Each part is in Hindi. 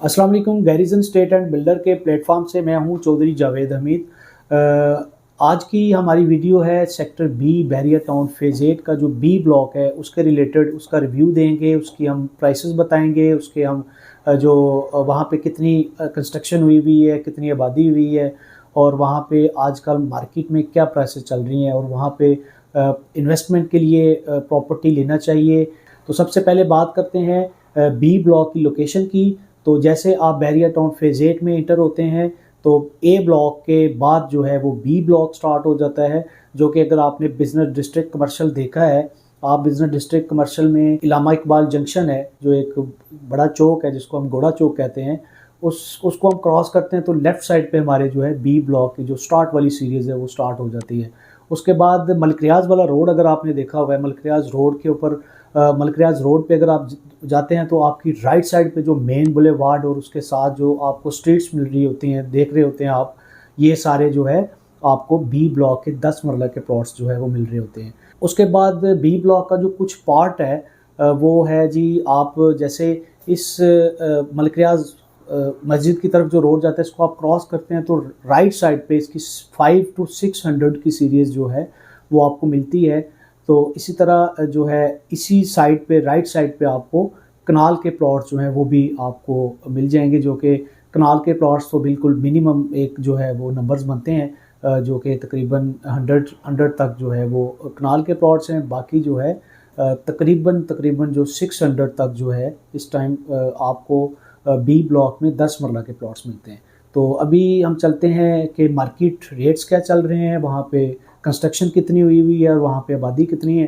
अस्सलाम वालेकुम। गैरिजन स्टेट एंड बिल्डर के प्लेटफॉर्म से मैं हूं चौधरी जावेद हमीद। आज की हमारी वीडियो है sector B barrier town phase 8 का जो बी ब्लॉक है उसके रिलेटेड उसका रिव्यू देंगे, उसकी हम प्राइसेस बताएंगे, उसके हम जो वहाँ पे कितनी कंस्ट्रक्शन हुई है, कितनी आबादी हुई है और वहाँ पे आजकल मार्केट में क्या प्राइसेस चल रही हैं और वहाँ पे इन्वेस्टमेंट के लिए प्रॉपर्टी लेना चाहिए। तो सबसे पहले बात करते हैं बी ब्लॉक की लोकेशन की। तो जैसे आप बैरियर टाउन फेज़ 8 में इंटर होते हैं तो ए ब्लॉक के बाद जो है वो बी ब्लॉक स्टार्ट हो जाता है, जो कि अगर आपने बिजनेस डिस्ट्रिक्ट कमर्शियल देखा है, आप बिजनेस डिस्ट्रिक्ट कमर्शियल में इलामा इकबाल जंक्शन है जो एक बड़ा चौक है जिसको हम घोड़ा चौक कहते हैं, उसको हम क्रॉस करते हैं तो लेफ़्ट साइड पे हमारे जो है बी ब्लॉक की जो स्टार्ट वाली सीरीज़ है वो स्टार्ट हो जाती है। उसके बाद मलिक रियाज वाला रोड अगर आपने देखा हुआ है, मलिक रियाज रोड के ऊपर मलिक रियाज रोड पे अगर आप जाते हैं तो आपकी राइट साइड पे जो मेन बुलेवार्ड और उसके साथ जो आपको स्ट्रीट्स मिल रही होती हैं, देख रहे होते हैं आप, ये सारे जो है आपको बी ब्लॉक के 10 मरला के प्लॉट्स जो है वो मिल रहे होते हैं। उसके बाद बी ब्लॉक का जो कुछ पार्ट है वो है जी, आप जैसे इस मलिक रियाज मस्जिद की तरफ जो रोड जाता है इसको आप क्रॉस करते हैं तो राइट साइड पे इसकी 5 to 600 की सीरीज़ जो है वो आपको मिलती है। तो इसी तरह जो है इसी साइड पे राइट साइड पे आपको कनाल के प्लॉट्स जो हैं वो भी आपको मिल जाएंगे, जो कि कनाल के प्लॉट्स तो बिल्कुल मिनिमम एक जो है वो नंबर्स बनते हैं, जो कि तकरीबन 100 तक जो है वो कनाल के प्लॉट्स हैं। बाकी जो है तकरीबन जो 600 तक जो है इस टाइम आपको बी ब्लॉक में 10 मरला के प्लॉट्स मिलते हैं। तो अभी हम चलते हैं कि मार्केट रेट्स क्या चल रहे हैं, वहाँ पे कंस्ट्रक्शन कितनी हुई है और वहाँ पे आबादी कितनी है।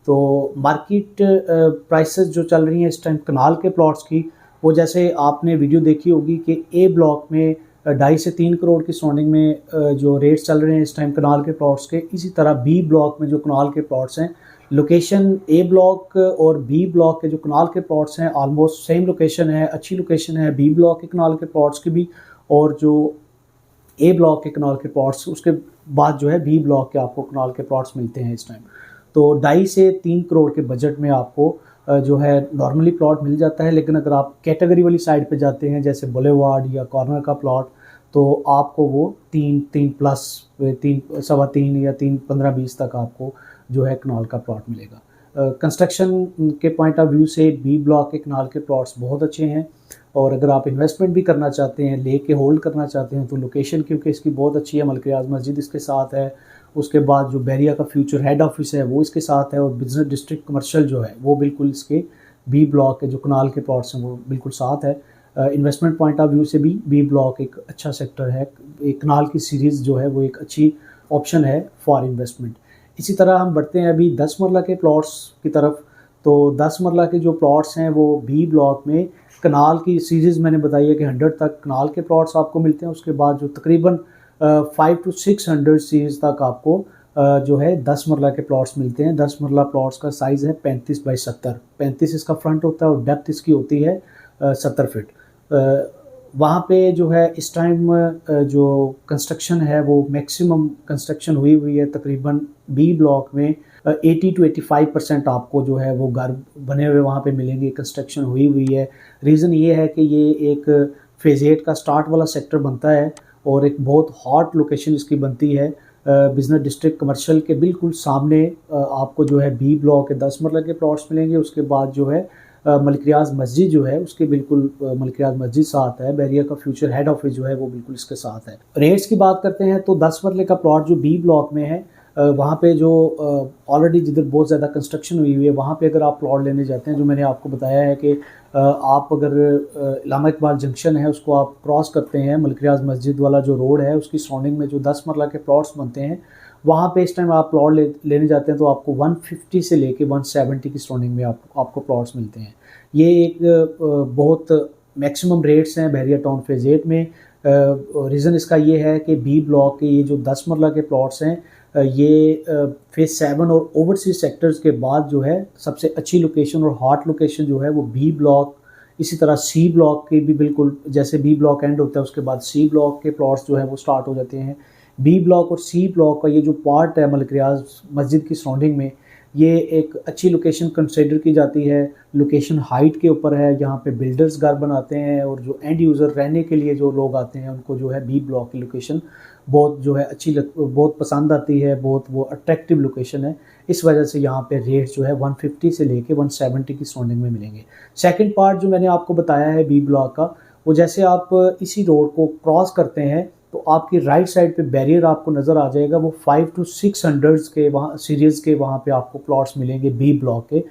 तो मार्केट प्राइसेस जो चल रही हैं इस टाइम कनाल के प्लॉट्स की, वो जैसे आपने वीडियो देखी होगी कि ए ब्लॉक में 2.5 से 3 करोड़ की सराउंडिंग में जो रेट्स चल रहे हैं इस टाइम कनाल के प्लॉट्स के, इसी तरह बी ब्लॉक में जो कनाल के प्लॉट्स हैं, लोकेशन ए ब्लॉक और बी ब्लॉक के जो कनाल के प्लॉट्स हैं ऑलमोस्ट सेम लोकेशन है, अच्छी लोकेशन है बी ब्लॉक के कनाल के प्लॉट्स की भी, और जो ए ब्लॉक के कनाल के प्लॉट्स उसके बाद जो है बी ब्लॉक के आपको कनाल के प्लॉट्स मिलते हैं इस टाइम। तो 2.5 से 3 करोड़ के बजट में आपको जो है नॉर्मली प्लॉट मिल जाता है। लेकिन अगर आप कैटेगरी वाली साइड पे जाते हैं जैसे बुलेवार्ड या कॉर्नर का प्लॉट, तो आपको वो 3 प्लस 3 सवा 3 या 3 15-20 तक आपको जो है कनाल का प्लॉट मिलेगा। कंस्ट्रक्शन के पॉइंट ऑफ व्यू से बी ब्लॉक के कनाल के प्लॉट्स बहुत अच्छे हैं, और अगर आप इन्वेस्टमेंट भी करना चाहते हैं, लेके होल्ड करना चाहते हैं, तो लोकेशन क्योंकि इसकी बहुत अच्छी है, मलिक रियाज मस्जिद इसके साथ है, उसके बाद जो बैरिया का फ्यूचर हेड ऑफिस है वो इसके साथ है, और बिजनेस डिस्ट्रिक्ट कमर्शियल जो है वो बिल्कुल इसके बी ब्लॉक के जो कनाल के प्लॉट्स हैं वो बिल्कुल साथ है। इन्वेस्टमेंट पॉइंट ऑफ व्यू से भी बी ब्लॉक एक अच्छा सेक्टर है, एक कनाल की सीरीज़ जो है वो एक अच्छी ऑप्शन है फॉर इन्वेस्टमेंट। इसी तरह हम बढ़ते हैं अभी 10 मरला के प्लॉट्स की तरफ। तो 10 मरला के जो प्लॉट्स हैं वो बी ब्लॉक में कनाल की सीरीज़ मैंने बताई है कि 100 तक कनाल के प्लॉट्स आपको मिलते हैं। उसके बाद जो तकरीबन 5 to 600 सीरीज़ तक आपको जो है 10 मरला के प्लॉट्स मिलते हैं। 10 मरला प्लॉट्स का साइज़ है 35 बाई 70, 35 इसका फ्रंट होता है और डेप्थ इसकी होती है 70 फीट। वहाँ पे जो है इस टाइम जो कंस्ट्रक्शन है वो मैक्सिमम कंस्ट्रक्शन हुई है तकरीबन बी ब्लॉक में 80 to 85% आपको जो है वो घर बने हुए वहाँ पे मिलेंगे, कंस्ट्रक्शन हुई है। रीज़न ये है कि ये एक फेज़ 8 का स्टार्ट वाला सेक्टर बनता है और एक बहुत हॉट लोकेशन इसकी बनती है। बिजनेस डिस्ट्रिक्ट कमर्शियल के बिल्कुल सामने आपको जो है बी ब्लॉक के 10 मरला के प्लॉट्स मिलेंगे। उसके बाद जो है मलिक रियाज मस्जिद जो है उसके बिल्कुल मलिक रियाज मस्जिद साथ है, बैरिया का फ्यूचर हेड ऑफिस जो है वो बिल्कुल इसके साथ है। रेट्स की बात करते हैं तो 10 मरले का प्लॉट जो बी ब्लॉक में है, वहाँ पे जो ऑलरेडी जिधर बहुत ज़्यादा कंस्ट्रक्शन हुई है वहाँ पे अगर आप प्लॉट लेने जाते हैं, जो मैंने आपको बताया है कि आप अगर इलामा इकबाल जंक्शन है उसको आप क्रॉस करते हैं, मलिक रियाज मस्जिद वाला जो रोड है उसकी सराउंडिंग में जो 10 मरला के प्लॉट्स बनते हैं, वहाँ पे इस टाइम आप प्लॉट लेने जाते हैं तो आपको 150 से लेके 170 की सराउंडिंग में आपको प्लॉट्स मिलते हैं। ये एक बहुत मैक्सिमम रेट्स हैं बैरियर टाउन फेज़ 8 में। रीज़न इसका ये है कि बी ब्लॉक के ये जो 10 मरला के प्लॉट्स हैं ये फेज़ 7 और ओवरसीज सेक्टर्स के बाद जो है सबसे अच्छी लोकेशन और हॉट लोकेशन जो है वो बी ब्लॉक, इसी तरह सी ब्लॉक के भी बिल्कुल जैसे बी ब्लॉक एंड होता है उसके बाद सी ब्लॉक के प्लॉट्स जो है वो स्टार्ट हो जाते हैं। बी ब्लॉक और सी ब्लॉक का ये जो पार्ट है मलिक रियाज मस्जिद की सराउंडिंग में, ये एक अच्छी लोकेशन कंसिडर की जाती है। लोकेशन हाइट के ऊपर है, यहाँ पे बिल्डर्स घर बनाते हैं और जो एंड यूज़र रहने के लिए जो लोग आते हैं उनको जो है बी ब्लॉक की लोकेशन बहुत जो है बहुत पसंद आती है, बहुत वो अट्रैक्टिव लोकेशन है। इस वजह से यहाँ पे रेट जो है 150 से लेके 170 की सराउंडिंग में मिलेंगे। सेकंड पार्ट जो मैंने आपको बताया है बी ब्लॉक का, वो जैसे आप इसी रोड को क्रॉस करते हैं तो आपकी राइट साइड पे बैरियर आपको नज़र आ जाएगा। वो 5 to 600 के वहाँ सीरीज़ के वहाँ पे आपको प्लॉट्स मिलेंगे बी ब्लॉक के।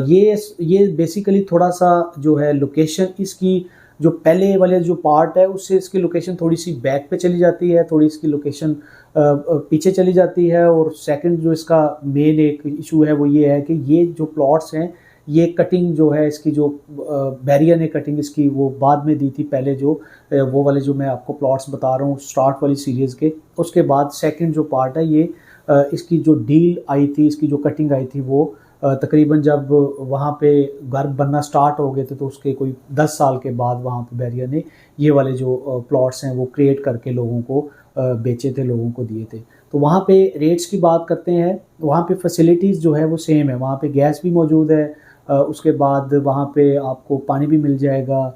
ये बेसिकली थोड़ा सा जो है लोकेशन इसकी जो पहले वाले जो पार्ट है उससे इसकी लोकेशन थोड़ी सी बैक पे चली जाती है, थोड़ी इसकी लोकेशन पीछे चली जाती है। और सेकंड जो इसका मेन एक इशू है वो ये है कि ये जो प्लॉट्स हैं ये कटिंग जो है इसकी जो बैरियर ने कटिंग इसकी वो बाद में दी थी। पहले जो वो वाले जो मैं आपको प्लॉट्स बता रहा हूँ स्टार्ट वाली सीरीज़ के, उसके बाद सेकंड जो पार्ट है ये इसकी जो डील आई थी, इसकी जो कटिंग आई थी वो तकरीबन जब वहाँ पे घर बनना स्टार्ट हो गए थे तो उसके कोई 10 साल के बाद वहाँ पे बैरियर ने ये वाले जो प्लॉट्स हैं वो क्रिएट करके लोगों को बेचे थे, लोगों को दिए थे। तो वहाँ पे रेट्स की बात करते हैं, वहाँ पे फैसिलिटीज़ जो है वो सेम है। वहाँ पे गैस भी मौजूद है, उसके बाद वहाँ पे आपको पानी भी मिल जाएगा,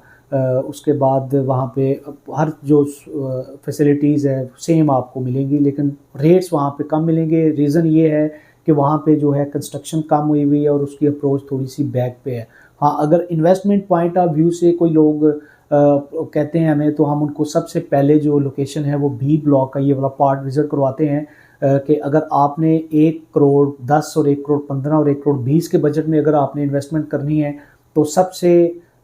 उसके बाद वहाँ पे हर जो फैसिलिटीज़ है सेम आपको मिलेंगी, लेकिन रेट्स वहाँ पे कम मिलेंगे। रीज़न ये है कि वहाँ पे जो है कंस्ट्रक्शन कम हुई हुई है और उसकी अप्रोच थोड़ी सी बैक पे है। हाँ, अगर इन्वेस्टमेंट पॉइंट ऑफ व्यू से कोई लोग कहते हैं हमें, तो हम उनको सबसे पहले जो लोकेशन है वो बी ब्लॉक का ये वाला पार्ट विज़िट करवाते हैं कि अगर आपने 1 करोड़ 10 और 1 करोड़ 15 और 1 करोड़ 20 के बजट में अगर आपने इन्वेस्टमेंट करनी है तो सबसे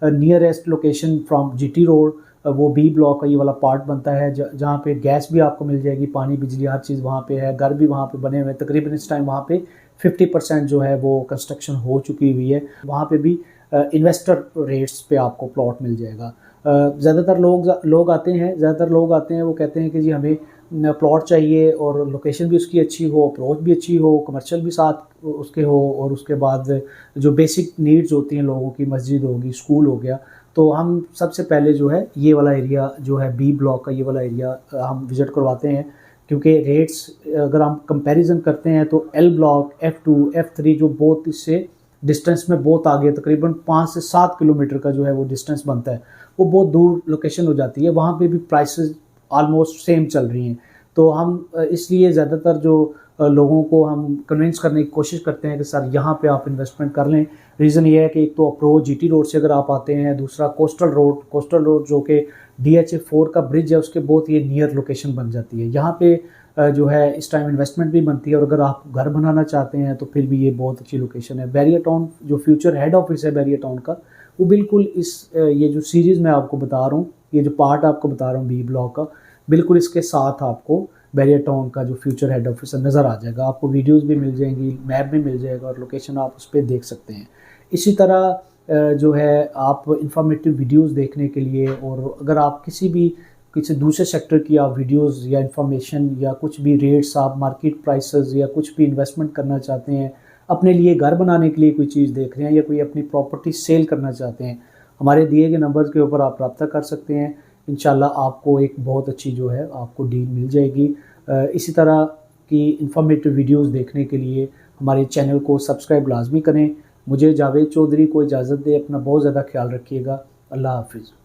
nearest location from GT road वो बी ब्लॉक का ये वाला पार्ट बनता है, जहाँ पे गैस भी आपको मिल जाएगी, पानी बिजली हर चीज़ वहाँ पे है, घर भी वहाँ पे बने हुए हैं। तकरीबन इस टाइम वहाँ पे 50% जो है वो कंस्ट्रक्शन हो चुकी हुई है। वहाँ पे भी इन्वेस्टर रेट्स पे आपको प्लॉट मिल जाएगा। ज़्यादातर लोग आते हैं वो कहते हैं कि जी हमें प्लॉट चाहिए और लोकेशन भी उसकी अच्छी हो, अप्रोच भी अच्छी हो, कमर्शियल भी साथ उसके हो, और उसके बाद जो बेसिक नीड्स होती हैं लोगों की, मस्जिद होगी, स्कूल हो गया। तो हम सबसे पहले जो है ये वाला एरिया जो है बी ब्लॉक का ये वाला एरिया हम विज़िट करवाते हैं, क्योंकि रेट्स अगर हम कंपैरिजन करते हैं तो एल ब्लॉक, F2, F3 जो बहुत इससे डिस्टेंस में बहुत आगे, तकरीबन 5 से 7 किलोमीटर का जो है वो डिस्टेंस बनता है, वो बहुत दूर लोकेशन हो जाती है। वहाँ पे भी प्राइसेस ऑलमोस्ट सेम चल रही हैं। तो हम इसलिए ज़्यादातर जो लोगों को हम कन्विंस करने की कोशिश करते हैं कि सर यहाँ पे आप इन्वेस्टमेंट कर लें। रीज़न ये है कि एक तो अप्रोच जीटी रोड से अगर आप आते हैं, दूसरा कोस्टल रोड जो कि DHA4 का ब्रिज है उसके बहुत ये नियर लोकेशन बन जाती है। यहाँ पे जो है इस टाइम इन्वेस्टमेंट भी बनती है, और अगर आप घर बनाना चाहते हैं तो फिर भी ये बहुत अच्छी लोकेशन है। बैरियर टाउन जो फ्यूचर हेड ऑफिस है बैरियर टाउन का, वो बिल्कुल ये जो सीरीज़ मैं आपको बता रहा हूँ, ये जो पार्ट आपको बता रहा हूँ बी ब्लॉक का, बिल्कुल इसके साथ आपको बैरियर टाउन का जो फ्यूचर हेड ऑफिस नज़र आ जाएगा। आपको वीडियोस भी मिल जाएंगी, मैप भी मिल जाएगा और लोकेशन आप उस पर देख सकते हैं। इसी तरह जो है आप इंफॉर्मेटिव वीडियोस देखने के लिए, और अगर आप किसी दूसरे सेक्टर की आप वीडियोस या इंफॉर्मेशन या कुछ भी रेट्स, आप मार्केट प्राइसेस या कुछ भी इन्वेस्टमेंट करना चाहते हैं, अपने लिए घर बनाने के लिए कोई चीज़ देख रहे हैं या कोई अपनी प्रॉपर्टी सेल करना चाहते हैं, हमारे दिए गए नंबर्स के ऊपर आप रब्ता कर सकते हैं। इंशाल्लाह आपको एक बहुत अच्छी जो है आपको डील मिल जाएगी। इसी तरह की इंफॉर्मेटिव वीडियोस देखने के लिए हमारे चैनल को सब्सक्राइब लाजमी करें। मुझे जावेद चौधरी को इजाज़त दें। अपना बहुत ज़्यादा ख्याल रखिएगा। अल्लाह हाफिज़।